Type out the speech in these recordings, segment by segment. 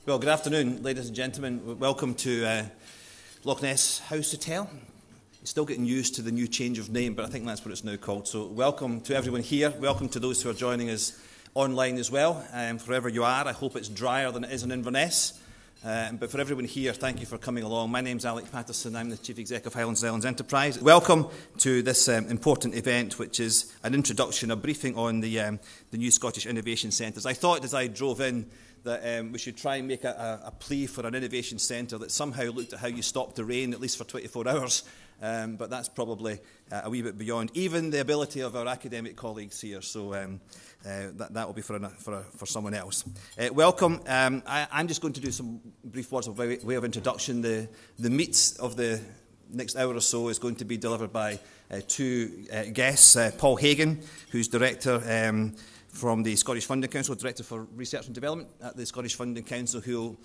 Well, good afternoon, ladies and gentlemen. Welcome to Loch Ness House Hotel. You're still getting used to the new change of name, but I think that's what it's now called. So welcome to everyone here. Welcome to those who are joining us online as well. Wherever you are, I hope it's drier than it is in Inverness. But for everyone here, thank you for coming along. My name's Paterson. I'm the Chief Executive of Highlands and Islands Enterprise. Welcome to this important event, which is an introduction, a briefing on the new Scottish Innovation Centres. I thought as I drove in that we should try and make a plea for an innovation centre that somehow looked at how you stop the rain, at least for 24 hours. But that's probably a wee bit beyond even the ability of our academic colleagues here. So that will be for someone else. Welcome. I'm just going to do some brief words of way of introduction. The meat of the next hour or so is going to be delivered by two guests. Paul Hagan, who's Director from the Scottish Funding Council, Director for Research and Development at the Scottish Funding Council, who will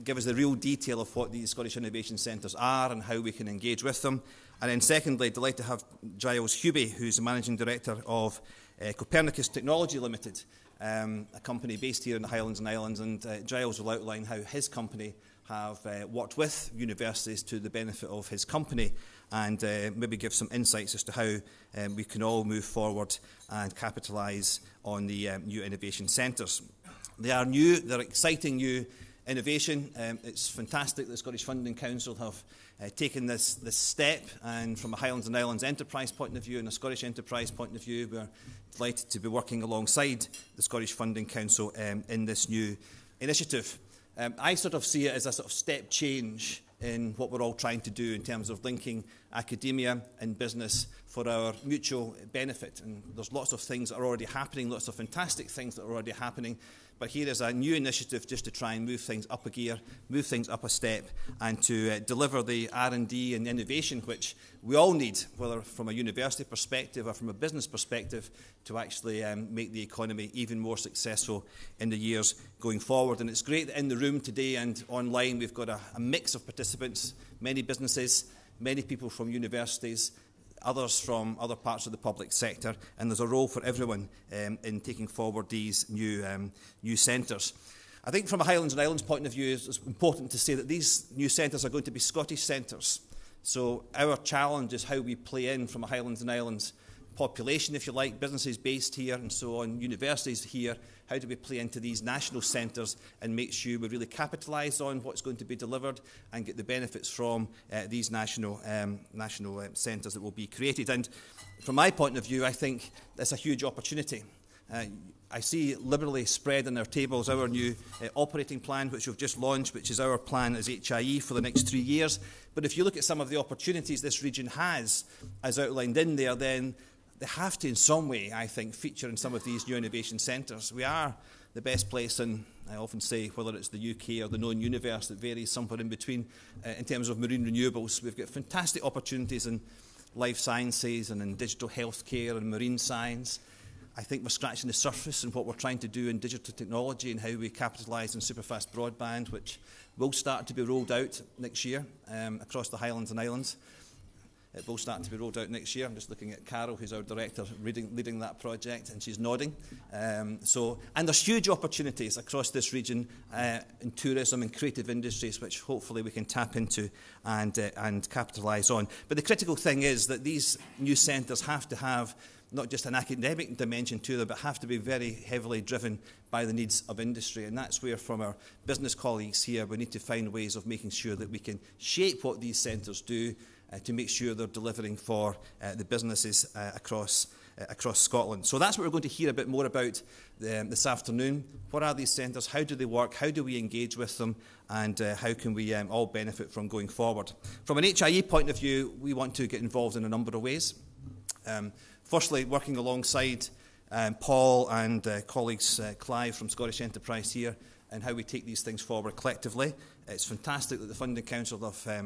give us the real detail of what these Scottish Innovation Centres are and how we can engage with them. And then secondly, delighted to have Giles Hubie, who's the Managing Director of Copernicus Technology Limited, a company based here in the Highlands and Islands. And Giles will outline how his company have worked with universities to the benefit of his company, and maybe give some insights as to how we can all move forward and capitalise on the new innovation centres. They are new, they're exciting new innovation. It's fantastic that the Scottish Funding Council have taken this step, and from a Highlands and Islands Enterprise point of view and a Scottish Enterprise point of view, we're delighted to be working alongside the Scottish Funding Council in this new initiative. I sort of see it as a sort of step change in what we're all trying to do in terms of linking academia and business for our mutual benefit. And there's lots of things that are already happening, lots of fantastic things that are already happening. But here is a new initiative just to try and move things up a gear, move things up a step, and to deliver the R&D and innovation which we all need, whether from a university perspective or from a business perspective, to actually make the economy even more successful in the years going forward. And it's great that in the room today and online we've got a mix of participants, many businesses, many people from universities, others from other parts of the public sector, and there's a role for everyone in taking forward these new centres. I think from a Highlands and Islands point of view, it's important to say that these new centres are going to be Scottish centres. So our challenge is how we play in from a Highlands and Islands population, if you like, businesses based here and so on, universities here. How do we play into these national centres and make sure we really capitalise on what's going to be delivered and get the benefits from these national centres that will be created? And from my point of view, I think that's a huge opportunity. I see liberally spread on our tables our new operating plan, which we've just launched, which is our plan as HIE for the next 3 years. But if you look at some of the opportunities this region has, as outlined in there, then they have to, in some way, I think, feature in some of these new innovation centres. We are the best place in, I often say, whether it's the UK or the known universe, that varies somewhere in between in terms of marine renewables. We've got fantastic opportunities in life sciences and in digital healthcare and marine science. I think we're scratching the surface in what we're trying to do in digital technology and how we capitalise on superfast broadband, which will start to be rolled out next year across the Highlands and Islands. It will start to be rolled out next year. I'm just looking at Carol, who's our director, leading that project, and she's nodding. And there's huge opportunities across this region in tourism and creative industries, which hopefully we can tap into and capitalise on. But the critical thing is that these new centres have to have not just an academic dimension to them, but have to be very heavily driven by the needs of industry. And that's where, from our business colleagues here, we need to find ways of making sure that we can shape what these centres do to make sure they're delivering for the businesses across Scotland. So that's what we're going to hear a bit more about this afternoon. What are these centres? How do they work? How do we engage with them? And how can we all benefit from going forward? From an HIE point of view, we want to get involved in a number of ways. Firstly, working alongside Paul and colleagues Clive from Scottish Enterprise here, and how we take these things forward collectively. It's fantastic that the Funding Council have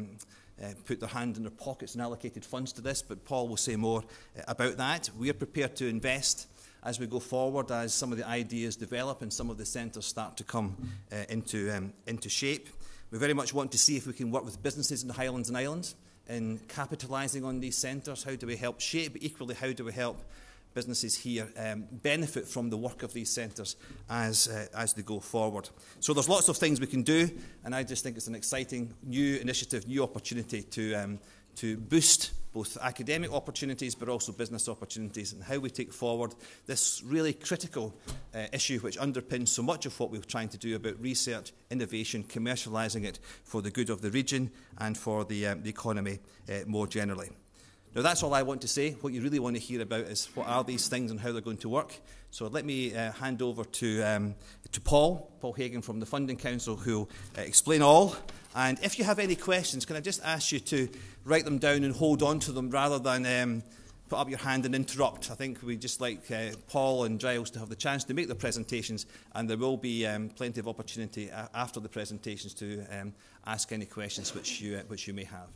put their hand in their pockets and allocated funds to this, but Paul will say more about that. We are prepared to invest as we go forward, as some of the ideas develop and some of the centres start to come into shape. We very much want to see if we can work with businesses in the Highlands and Islands in capitalising on these centres. How do we help shape, but equally how do we help businesses here benefit from the work of these centres as they go forward. So there's lots of things we can do, and I just think it's an exciting new initiative, new opportunity to boost both academic opportunities but also business opportunities, and how we take forward this really critical issue which underpins so much of what we're trying to do about research, innovation, commercialising it for the good of the region and for the economy more generally. Now, that's all I want to say. What you really want to hear about is what are these things and how they're going to work. So let me hand over to Paul Hagan from the Funding Council, who will explain all. And if you have any questions, can I just ask you to write them down and hold on to them rather than put up your hand and interrupt. I think we just like Paul and Giles to have the chance to make their presentations, and there will be plenty of opportunity after the presentations to ask any questions which you may have.